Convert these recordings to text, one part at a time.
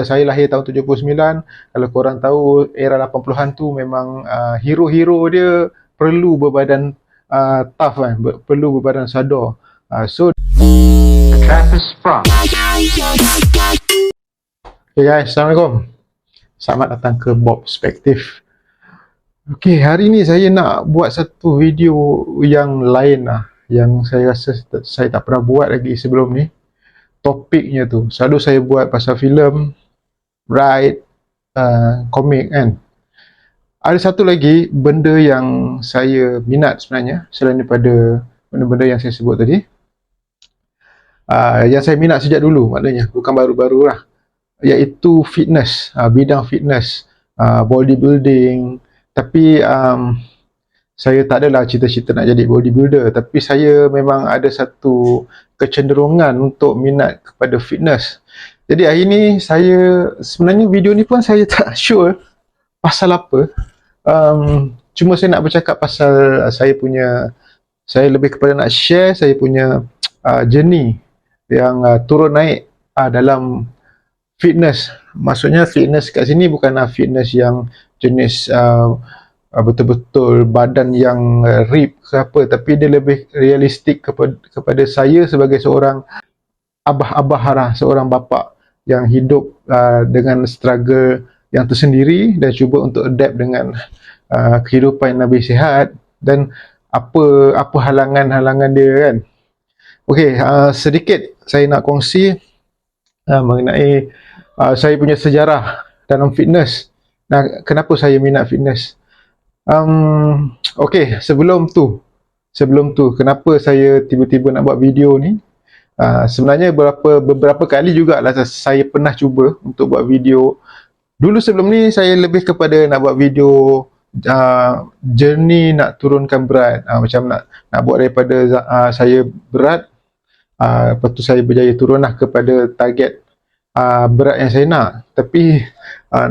Saya lahir tahun 79. Kalau korang tahu era 80-an tu memang hero-hero dia perlu berbadan tough kan, perlu berbadan sadar. So the trap is sprung. Okay guys, Assalamualaikum. Selamat datang ke Bob Perspective. Okay, hari ni saya nak buat satu video yang lain yang saya rasa saya tak pernah buat lagi sebelum ni. Topiknya tu, selalu saya buat pasal filem, write, komik kan. Ada satu lagi benda yang saya minat sebenarnya, selain daripada benda-benda yang saya sebut tadi. Yang saya minat sejak dulu, maknanya bukan baru-baru lah, iaitu fitness, bidang fitness, bodybuilding. Tapi saya tak adalah cita-cita nak jadi bodybuilder, tapi saya memang ada satu kecenderungan untuk minat kepada fitness. Jadi hari ni saya, sebenarnya video ni pun saya tak sure pasal apa. Cuma saya nak bercakap pasal saya lebih kepada nak share saya punya journey yang turun naik dalam fitness. Maksudnya fitness kat sini bukanlah fitness yang jenis betul-betul badan yang rip ke apa, tapi dia lebih realistik kepada saya sebagai seorang abah-abah lah, seorang bapa yang hidup dengan struggle yang tersendiri dan cuba untuk adapt dengan kehidupan yang lebih sihat dan apa halangan-halangan dia kan. Okey, sedikit saya nak kongsi mengenai saya punya sejarah dalam fitness. Nah, kenapa saya minat fitness? Okey, sebelum tu kenapa saya tiba-tiba nak buat video ni? Sebenarnya beberapa kali jugalah saya pernah cuba untuk buat video. Dulu sebelum ni saya lebih kepada nak buat video journey nak turunkan berat, macam nak buat daripada saya berat, lepas tu saya berjaya turunlah kepada target berat yang saya nak. Tapi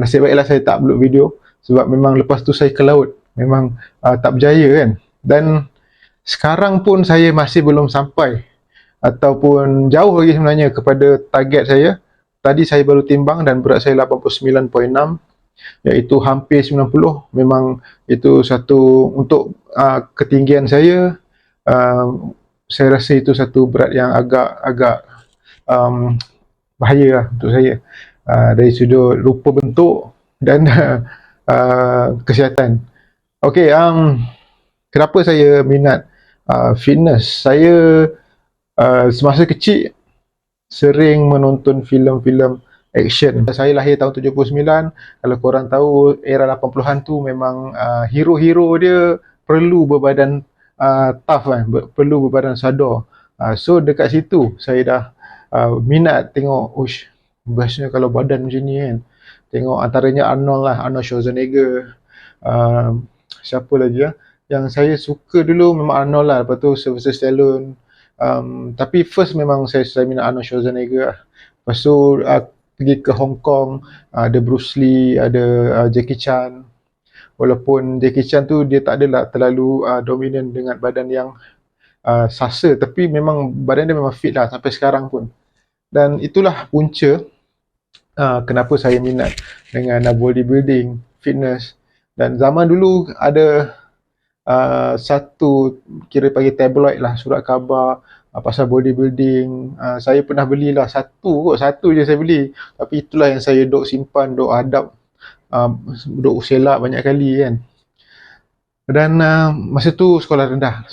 nasib baiklah saya tak upload video sebab memang lepas tu saya ke laut, memang tak berjaya kan. Dan sekarang pun saya masih belum sampai ataupun jauh lagi sebenarnya kepada target saya. Tadi saya baru timbang dan berat saya 89.6, iaitu hampir 90. Memang itu satu untuk ketinggian saya. Saya rasa itu satu berat yang agak bahaya lah untuk saya, dari sudut rupa bentuk dan kesihatan. Okey, kenapa saya minat fitness? Saya semasa kecil sering menonton filem-filem action. Saya lahir tahun 79. Kalau korang tahu era 80-an tu memang hero-hero dia perlu berbadan tough kan, perlu berbadan sadar. So dekat situ saya dah minat tengok, bestnya kalau badan macam ni kan. Tengok antaranya Arnold Schwarzenegger. Siapa lagi yang saya suka dulu memang Arnold lah, lepas tu Sylvester Stallone. Tapi first memang saya minat Arnold Schwarzenegger. Lepas tu pergi ke Hong Kong, ada Bruce Lee, ada Jackie Chan. Walaupun Jackie Chan tu dia tak adalah terlalu dominan dengan badan yang sasa, tapi memang badan dia memang fit lah sampai sekarang pun. Dan itulah punca kenapa saya minat dengan bodybuilding, fitness. Dan zaman dulu ada satu kira panggil tabloid lah, surat khabar pasal bodybuilding. Saya pernah belilah satu je saya beli, tapi itulah yang saya duk simpan, duk hadap, duk selak banyak kali kan. Dan masa tu sekolah rendah.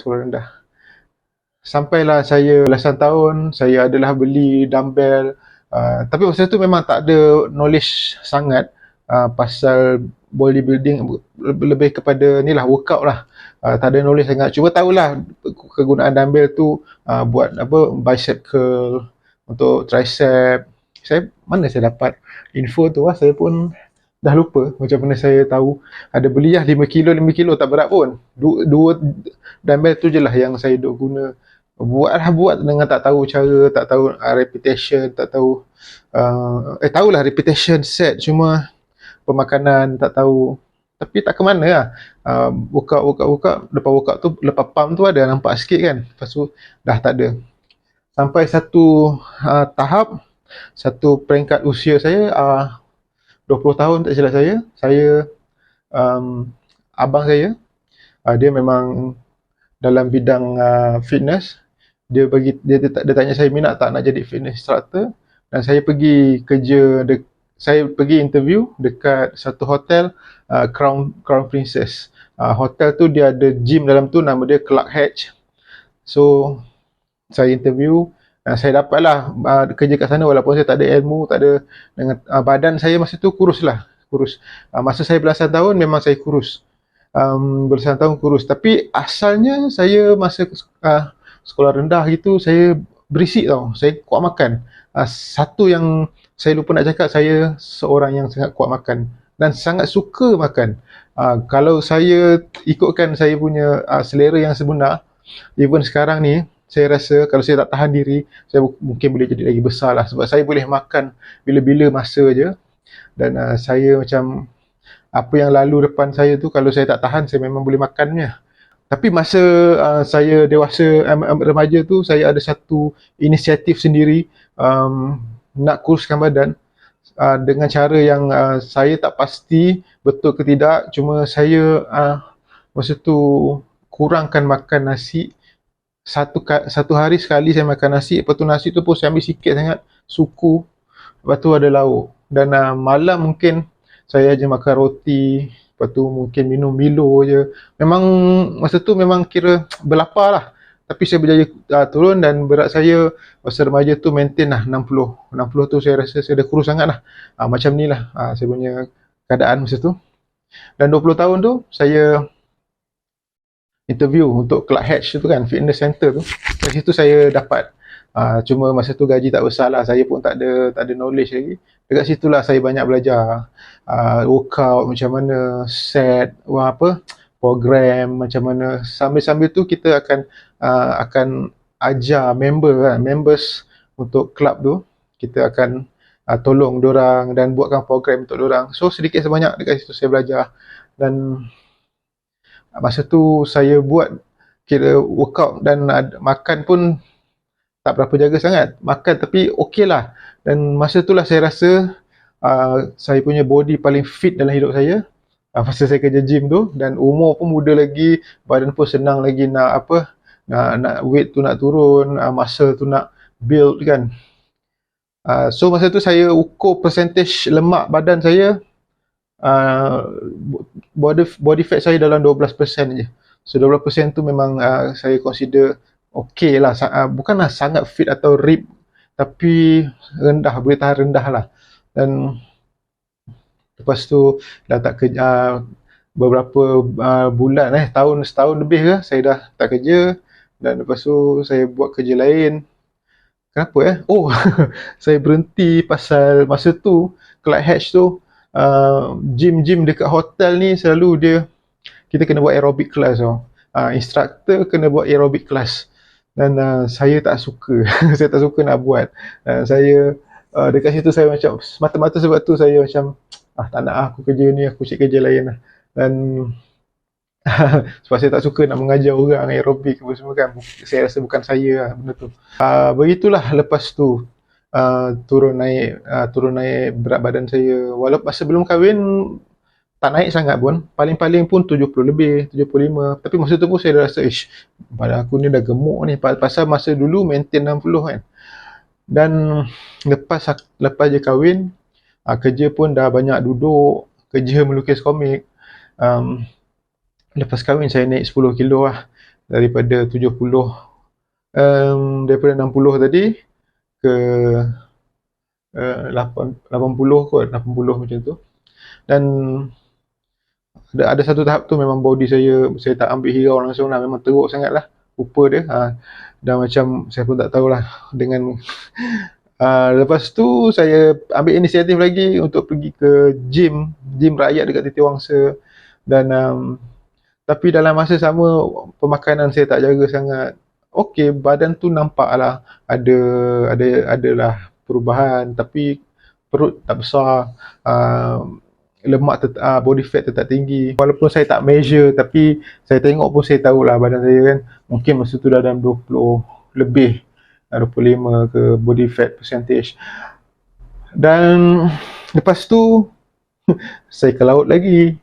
Sampailah saya belasan tahun, saya adalah beli dumbbell. Tapi masa tu memang tak ada knowledge sangat pasal bodybuilding, lebih kepada ni lah, workout lah. Tak ada knowledge sangat. Cuma tahulah kegunaan dumbbell tu buat apa, bicep curl, untuk tricep. Mana saya dapat info tu saya pun dah lupa macam mana saya tahu. Ada beli lah 5 kilo tak berat pun. Dua dumbbell tu je lah yang saya duk guna. Buat dengan tak tahu cara, tak tahu repetition, tak tahu tahulah repetition set, cuma pemakanan tak tahu. Tapi tak ke mana lah. Workout lepas workout tu, lepas pump tu ada nampak sikit kan, lepas tu dah tak ada. Sampai satu tahap satu peringkat usia saya 20 tahun tak silap saya. Um, Abang saya dia memang dalam bidang fitness. Dia tanya saya minat tak nak jadi fitness instructor, dan saya pergi saya pergi interview dekat satu hotel, Crown Princess. Hotel tu dia ada gym dalam tu, nama dia Clark Hatch. So saya interview, saya dapatlah kerja kat sana walaupun saya tak ada ilmu, tak ada dengan badan saya masa tu kurus. Masa saya belasan tahun memang saya kurus. Belasan tahun kurus, tapi asalnya saya masa sekolah rendah gitu saya berisik tau, saya kuat makan. Satu yang saya lupa nak cakap, saya seorang yang sangat kuat makan dan sangat suka makan. Kalau saya ikutkan saya punya selera yang sebenar, even sekarang ni saya rasa kalau saya tak tahan diri, saya mungkin boleh jadi lagi besar lah, sebab saya boleh makan bila-bila masa je. Dan saya macam apa yang lalu depan saya tu, kalau saya tak tahan saya memang boleh makannya. Tapi masa saya dewasa, remaja tu, saya ada satu inisiatif sendiri, nak kuruskan badan dengan cara yang saya tak pasti betul ke tidak. Cuma saya masa tu kurangkan makan nasi. Satu hari sekali saya makan nasi, lepas tu nasi tu pun saya ambil sikit sangat, suku, lepas tu ada lauk. Dan malam mungkin saya je makan roti, lepas tu mungkin minum Milo je. Memang masa tu memang kira berlapar lah. Tapi saya berjaya turun, dan berat saya masa remaja tu maintain lah 60. 60 tu saya rasa saya dah kurus sangat lah. Macam ni lah saya punya keadaan masa tu. Dan 20 tahun tu saya interview untuk Clark Hatch tu kan, fitness center tu. Dari situ saya dapat. Cuma masa tu gaji tak besar lah, saya pun tak ada knowledge lagi. Dekat situlah saya banyak belajar workout, macam mana set program, macam mana. Sambil-sambil tu kita akan ajar members untuk club tu. Kita akan tolong dorang dan buatkan program untuk dorang. So sedikit sebanyak dekat situ saya belajar. Dan masa tu saya buat kira workout dan makan pun tak berapa jaga sangat. Makan tapi okey lah. Dan masa tu lah saya rasa saya punya body paling fit dalam hidup saya. Masa saya kerja gym tu, dan umur pun muda lagi, badan pun senang lagi nak weight tu nak turun, muscle tu nak build kan. So masa tu saya ukur percentage lemak badan saya, body fat saya dalam 12% je. So 12% tu memang saya consider okey lah. Bukanlah sangat fit atau rip, tapi rendah, boleh tahan rendah lah. Dan lepas tu dah tak kerja beberapa bulan, setahun lebih ke saya dah tak kerja. Dan lepas tu saya buat kerja lain. Kenapa saya berhenti pasal masa tu Clark Hatch tu, gym dekat hotel ni selalu kita kena buat aerobic class tau. Instructor kena buat aerobic class. Dan saya tak suka. Saya tak suka nak buat. Saya dekat situ saya macam mata-mata, sebab tu saya macam tak nak aku kerja ni, aku cari kerja lain lah. Dan sebab saya tak suka nak mengajar orang aerobik apa semua kan. Saya rasa bukan saya lah benda tu. Begitulah lepas tu turun naik berat badan saya. Walaupun masa belum kahwin tak naik sangat pun, paling-paling pun 70 lebih, 75. Tapi masa tu pun saya dah rasa badan aku ni dah gemuk ni, pasal masa dulu maintain 60 kan. Dan lepas je kahwin, kerja pun dah banyak duduk, kerja melukis komik. Lepas kahwin saya naik 10 kilo lah, daripada 70, daripada 60 tadi ke 80 kot, 80 macam tu. Dan ada satu tahap tu memang body saya tak ambil hirau langsung lah, memang teruk sangat lah rupa dia. Dan macam saya pun tak tahulah dengan lepas tu saya ambil inisiatif lagi untuk pergi ke gym rakyat dekat Titiwangsa. Dan tapi dalam masa sama pemakanan saya tak jaga sangat. Okey, badan tu nampak lah adalah perubahan, tapi perut tak besar, lemak body fat tetap tinggi. Walaupun saya tak measure, tapi saya tengok pun saya tahulah badan saya kan, mungkin masa tu dah dalam 20 lebih, 25 ke body fat percentage. Dan lepas tu saya ke laut lagi.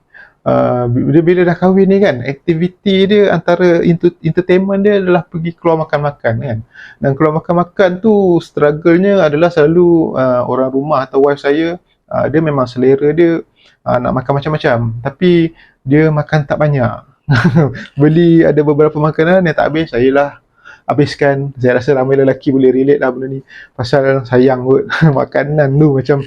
Bila dah kahwin ni kan, aktiviti dia antara entertainment dia adalah pergi keluar makan-makan kan. Dan keluar makan-makan tu struggle-nya adalah selalu orang rumah atau wife saya, dia memang selera dia nak makan macam-macam, tapi dia makan tak banyak. Beli ada beberapa makanan yang tak habis, saya lah habiskan. Saya rasa ramai lelaki boleh relate lah benda ni, pasal sayang kot. Makanan tu macam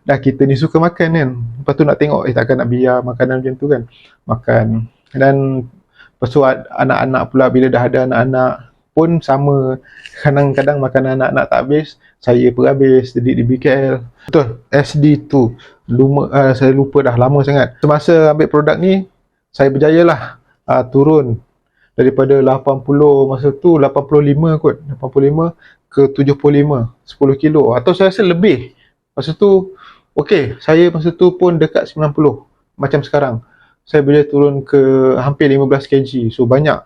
dah kita ni suka makan kan, lepas tu nak tengok takkan nak biar makanan macam tu kan, makan. Dan lepas tu anak-anak pula, bila dah ada anak-anak pun sama, kadang-kadang makanan anak-anak tak habis, saya pun habis di BKL. Betul, SD2 saya lupa dah lama sangat. Semasa ambil produk ni saya berjaya lah turun daripada 80 masa tu 85 kot, 85 ke 75, 10 kilo atau saya rasa lebih. Masa tu okey, saya masa tu pun dekat 90 macam sekarang. Saya boleh turun ke hampir 15 kg. So banyak.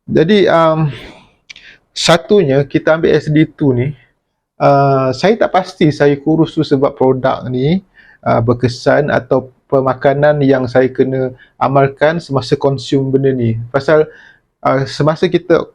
Jadi satunya kita ambil SD2 ni, saya tak pasti saya kurus tu sebab produk ni berkesan atau pemakanan yang saya kena amalkan semasa consume benda ni. Pasal semasa kita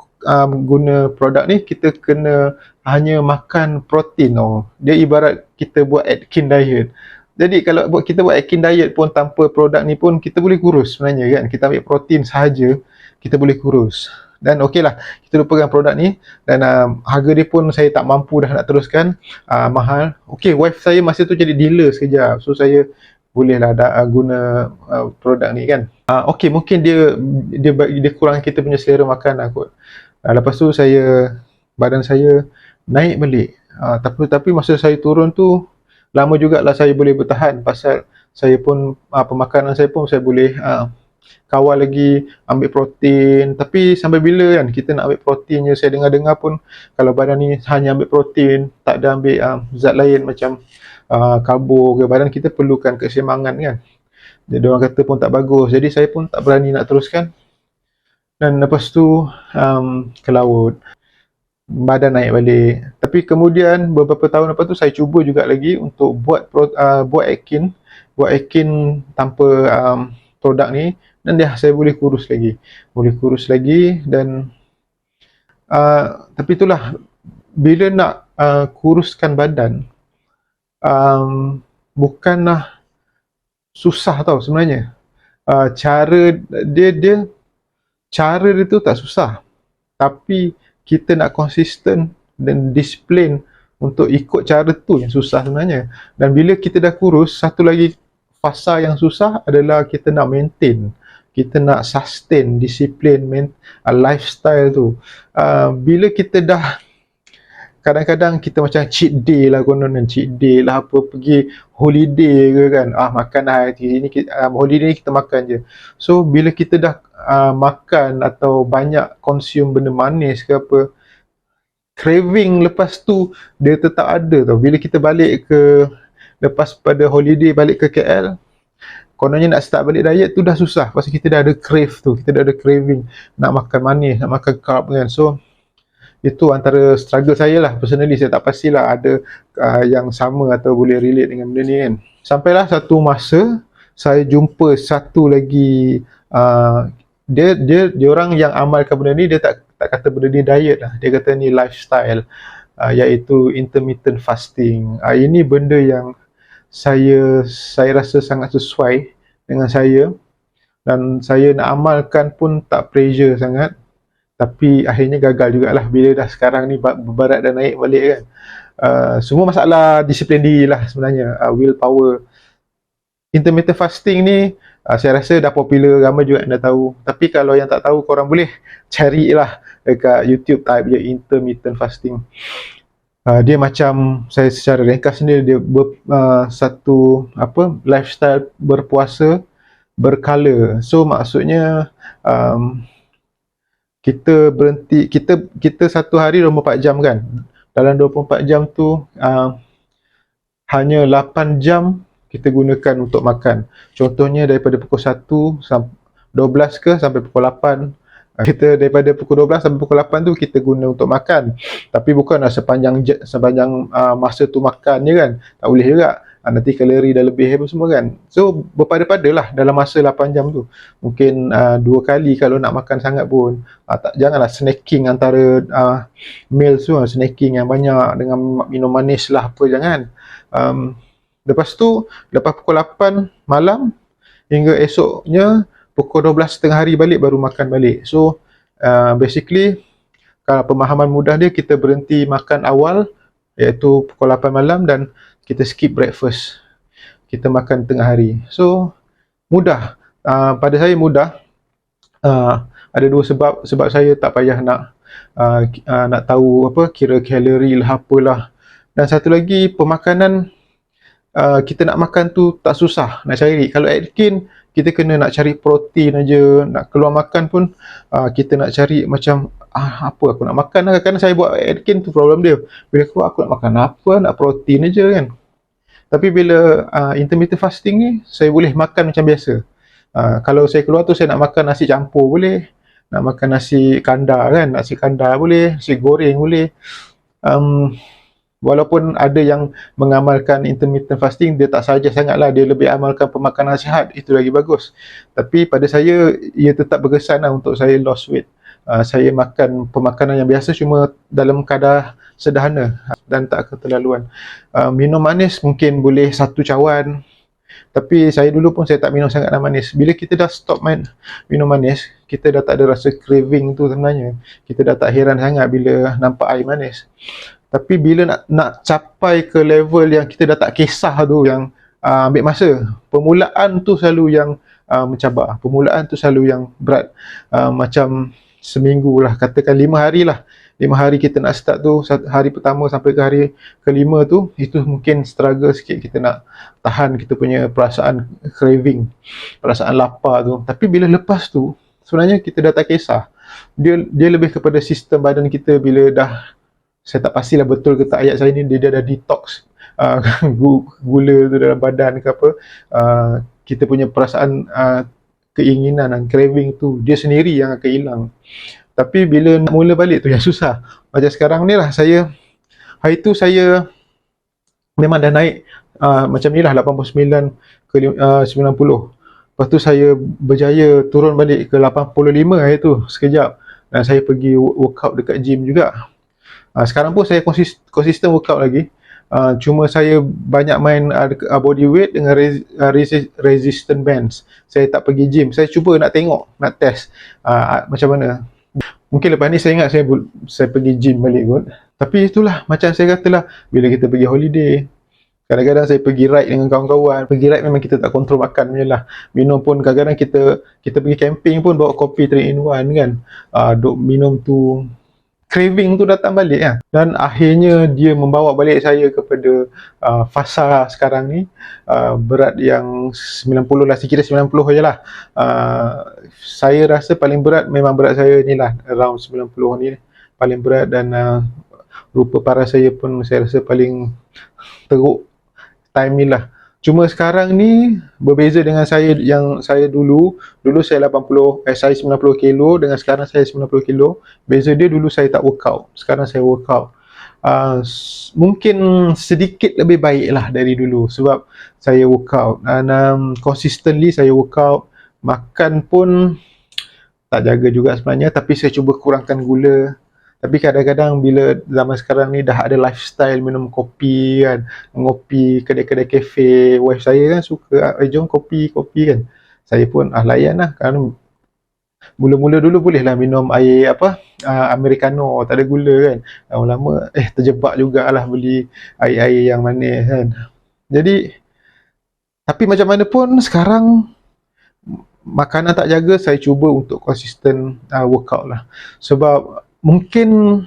guna produk ni, kita kena hanya makan protein. Dia ibarat kita buat Atkins diet. Jadi kalau kita buat Atkins diet pun tanpa produk ni pun kita boleh kurus sebenarnya kan. Kita ambil protein sahaja, kita boleh kurus. Dan okey lah, kita lupakan produk ni. Dan harga dia pun saya tak mampu dah nak teruskan, mahal. Okey, wife saya masa tu jadi dealer sekejap, so saya bolehlah guna produk ni kan. Okey, mungkin dia kurang kita punya selera makan lah kot. Lepas tu badan saya naik balik. Tapi masa saya turun tu lama jugalah saya boleh bertahan, pasal saya pun pemakanan saya pun saya boleh kawal lagi, ambil protein. Tapi sampai bila kan kita nak ambil protein je. Saya dengar-dengar pun kalau badan ni hanya ambil protein, tak ada ambil zat lain macam karbo ke, badan kita perlukan keseimbangan kan. Jadi orang kata pun tak bagus. Jadi saya pun tak berani nak teruskan. Dan lepas tu ke laut, badan naik balik. Tapi kemudian beberapa tahun lepas tu saya cuba juga lagi untuk buat Atkins tanpa produk ni, dan saya boleh kurus lagi. Dan tapi itulah, bila nak kuruskan badan bukanlah susah tau sebenarnya. Cara dia tu tak susah, tapi kita nak konsisten dan disiplin untuk ikut cara tu yang susah sebenarnya. Dan bila kita dah kurus, satu lagi fasa yang susah adalah kita nak maintain, kita nak sustain disiplin lifestyle tu. Bila kita dah, kadang-kadang kita macam cheat day lah, konon cheat day lah, apa pergi holiday ke kan, makan hari ni holiday ni kita makan je. So bila kita dah makan atau banyak consume benda manis ke apa, craving lepas tu dia tetap ada tau. Bila kita balik lepas pada holiday balik ke KL, kononnya nak start balik diet tu dah susah, pasal kita dah ada crave tu, kita dah ada craving nak makan manis, nak makan carb kan. So itu antara struggle saya lah personally. Saya tak pastilah ada yang sama atau boleh relate dengan benda ni kan. Sampailah satu masa saya jumpa satu lagi dia orang yang amalkan benda ni. Dia tak kata benda ni diet lah, dia kata ni lifestyle, iaitu intermittent fasting. Ini benda yang saya rasa sangat sesuai dengan saya, dan saya nak amalkan pun tak pressure sangat. Tapi akhirnya gagal jugalah bila dah sekarang ni berat dan naik balik kan. Semua masalah disiplin diri lah sebenarnya, willpower. Intermittent fasting ni saya rasa dah popular, ramai juga yang dah tahu. Tapi kalau yang tak tahu, korang boleh carilah dekat YouTube, type je intermittent fasting. Dia macam, saya secara ringkas ni, dia satu lifestyle berpuasa berkala. So maksudnya kita berhenti, kita satu hari 24 jam kan. Dalam 24 jam tu hanya 8 jam kita gunakan untuk makan. Contohnya daripada pukul 1 sampai 12 ke sampai pukul 8 Kita daripada pukul 12 sampai pukul 8 tu kita guna untuk makan. Tapi bukanlah sepanjang masa tu makan je kan. Tak boleh juga. Nanti kalori dah lebih apa semua kan. So berpada-pada lah dalam masa 8 jam tu. Mungkin 2 kali kalau nak makan sangat pun. Janganlah snacking antara meals tu, snacking yang banyak dengan minum manis lah apa, jangan. Lepas tu lepas pukul 8 malam hingga esoknya pukul 12 tengah hari balik baru makan balik. So basically kalau pemahaman mudah dia, kita berhenti makan awal iaitu pukul 8 malam dan kita skip breakfast. Kita makan tengah hari. So mudah. Pada saya mudah. Ada dua sebab. Sebab saya tak payah nak tahu apa kira kalori lah apalah. Dan satu lagi, pemakanan kita nak makan tu tak susah nak cari. Kalau Atkins kita kena nak cari protein aja, nak keluar makan pun kita nak cari macam apa aku nak makan lah. Kadang saya buat Atkins tu problem dia. Bila keluar aku nak makan apa, nak protein aja kan. Tapi bila intermittent fasting ni, saya boleh makan macam biasa. Kalau saya keluar tu saya nak makan nasi campur boleh, nak makan nasi kandar kan, nasi kandar boleh, nasi goreng boleh. Walaupun ada yang mengamalkan intermittent fasting, dia tak saja sangatlah, dia lebih amalkan pemakanan sihat, itu lagi bagus. Tapi pada saya, ia tetap berkesan lah untuk saya lost weight. Saya makan pemakanan yang biasa cuma dalam kadar sederhana dan tak keterlaluan. Minum manis mungkin boleh 1 cawan, tapi saya dulu pun saya tak minum sangat manis. Bila kita dah stop minum manis, kita dah tak ada rasa craving tu sebenarnya. Kita dah tak heran sangat bila nampak air manis. Tapi bila nak capai ke level yang kita dah tak kisah tu, yang ambil masa. Permulaan tu selalu yang mencabar. Permulaan tu selalu yang berat. Macam seminggu lah, katakan 5 hari lah. 5 hari kita nak start tu, hari pertama sampai ke hari kelima tu, itu mungkin struggle sikit kita nak tahan kita punya perasaan craving, perasaan lapar tu. Tapi bila lepas tu, sebenarnya kita dah tak kisah. Dia lebih kepada sistem badan kita bila dah, saya tak pastilah betul ke tak ayat saya ni, dia dah detox gula tu dalam badan ke apa. Kita punya perasaan keinginan dan craving tu dia sendiri yang akan hilang. Tapi bila nak mula balik tu yang susah. Macam sekarang ni lah, hari tu saya memang dah naik macam ni lah, 89 ke 90. Lepas tu saya berjaya turun balik ke 85 hari tu sekejap. Dan saya pergi workout dekat gym juga. Sekarang pun saya konsisten workout lagi. Cuma saya banyak main body weight dengan resistance bands. Saya tak pergi gym. Saya cuba nak tengok, nak test macam mana. Mungkin lepas ni saya ingat saya pergi gym balik kot. Tapi itulah, macam saya katalah, bila kita pergi holiday, kadang-kadang saya pergi ride dengan kawan-kawan. Pergi ride memang kita tak kontrol makan punya lah. Minum pun kadang-kadang kita pergi camping pun bawa kopi 3-in-1 kan. Duk minum tu, craving tu datang balik kan. Dan akhirnya dia membawa balik saya kepada fasa sekarang ni, berat yang 90 lah, saya kira 90 je lah. Saya rasa paling berat memang berat saya ni lah, around 90 ni paling berat. Dan rupa paras saya pun saya rasa paling teruk time ni lah. Cuma sekarang ni berbeza dengan saya dulu saya 90 kilo dengan sekarang saya 90 kilo. Beza dia, dulu saya tak workout, sekarang saya workout. Mungkin sedikit lebih baik lah dari dulu sebab saya workout. Dan consistently saya workout. Makan pun tak jaga juga sebenarnya, tapi saya cuba kurangkan gula. Tapi kadang-kadang bila zaman sekarang ni dah ada lifestyle minum kopi kan, ngopi kedai-kedai kafe, wife saya kan suka, jom kopi kan. Saya pun layan lah, kan mula-mula dulu boleh lah minum air americano, tak ada gula kan. Lama-lama terjebak jugalah beli air-air yang manis kan. Jadi, tapi macam mana pun sekarang makanan tak jaga, saya cuba untuk konsisten workout lah. Sebab mungkin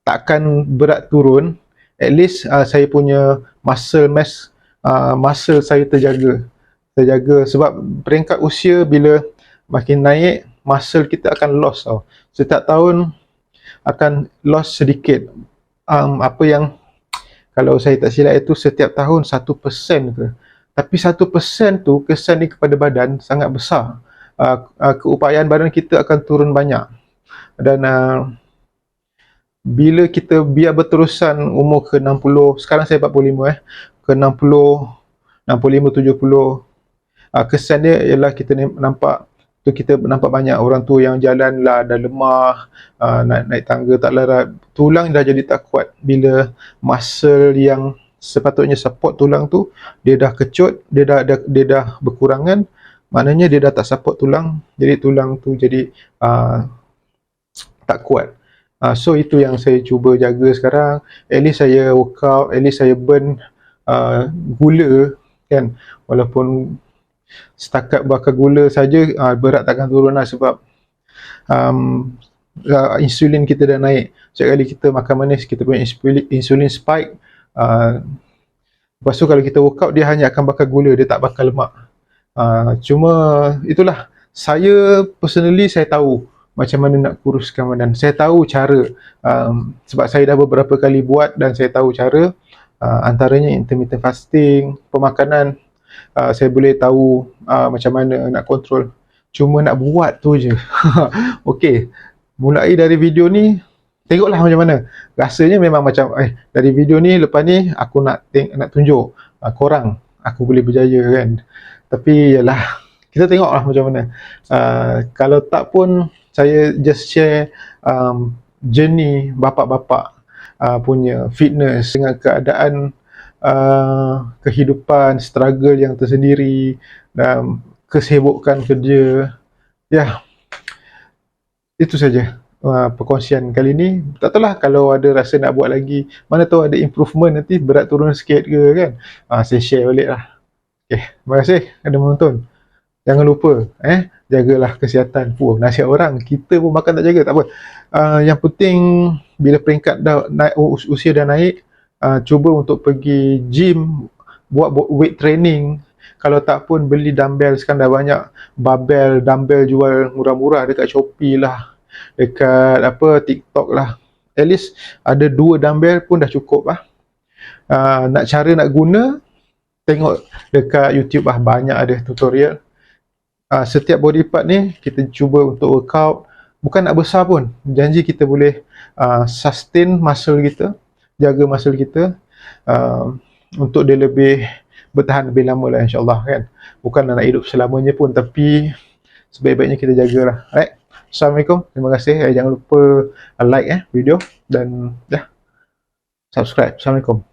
takkan berat turun, at least saya punya muscle mass, muscle saya terjaga. Sebab peringkat usia bila makin naik, muscle kita akan loss tau. Setiap tahun akan loss sedikit. Apa yang, kalau saya tak silap itu setiap tahun 1% ke. Tapi 1% tu kesan dia kepada badan sangat besar. keupayaan badan kita akan turun banyak. Dan bila kita biar berterusan umur ke 60, sekarang saya 45 ke 60, 65, 70, kesan dia ialah kita nampak banyak orang tua yang jalan lah dah lemah, naik tangga tak larat, tulang dah jadi tak kuat bila muscle yang sepatutnya support tulang tu dia dah kecut, dia dah berkurangan, maknanya dia dah tak support tulang, jadi tulang tu jadi tak kuat. So itu yang saya cuba jaga sekarang. At least saya workout, at least saya burn gula kan, walaupun setakat bakar gula saja, berat takkan turun lah, sebab insulin kita dah naik. Setiap kali kita makan manis, kita punya insulin spike. Lepas tu kalau kita workout, dia hanya akan bakar gula, dia tak bakar lemak. Cuma itulah, saya personally saya tahu macam mana nak kuruskan badan. Saya tahu cara, sebab saya dah beberapa kali buat dan saya tahu cara. Antaranya intermittent fasting, pemakanan, saya boleh tahu macam mana nak kontrol. Cuma nak buat tu je. Okey, mulai dari video ni, tengoklah macam mana. Rasanya memang macam, dari video ni, lepas ni aku nak tunjuk korang aku boleh berjaya kan. Tapi yalah, kita tengoklah macam mana. Kalau tak pun, saya just share journey bapak-bapak punya fitness dengan keadaan kehidupan, struggle yang tersendiri dan kesibukan kerja. Ya, itu saja perkongsian kali ni. Tak tahulah kalau ada rasa nak buat lagi, mana tahu ada improvement nanti, berat turun sikit ke kan. Saya share balik lah. Okay, terima kasih ada menonton. Jangan lupa jagalah kesihatan. Nasihat orang, kita pun makan tak jaga, tak apa. Yang penting bila peringkat dah naik, usia dah naik, cuba untuk pergi gym, buat weight training. Kalau tak pun beli dumbbell. Sekarang dah banyak dumbbell jual murah-murah dekat Shopee lah, dekat TikTok lah. At least ada 2 dumbbell pun dah cukup lah. Cara nak guna, tengok dekat YouTube lah, banyak ada tutorial. Setiap body part ni kita cuba untuk workout, bukan nak besar pun, janji kita boleh sustain muscle kita, jaga muscle kita untuk dia lebih bertahan lebih lama lah, insyaAllah kan. Bukan nak hidup selamanya pun, tapi sebaik-baiknya kita jagalah. Alright, Assalamualaikum, terima kasih. Jangan lupa like video dan subscribe. Assalamualaikum.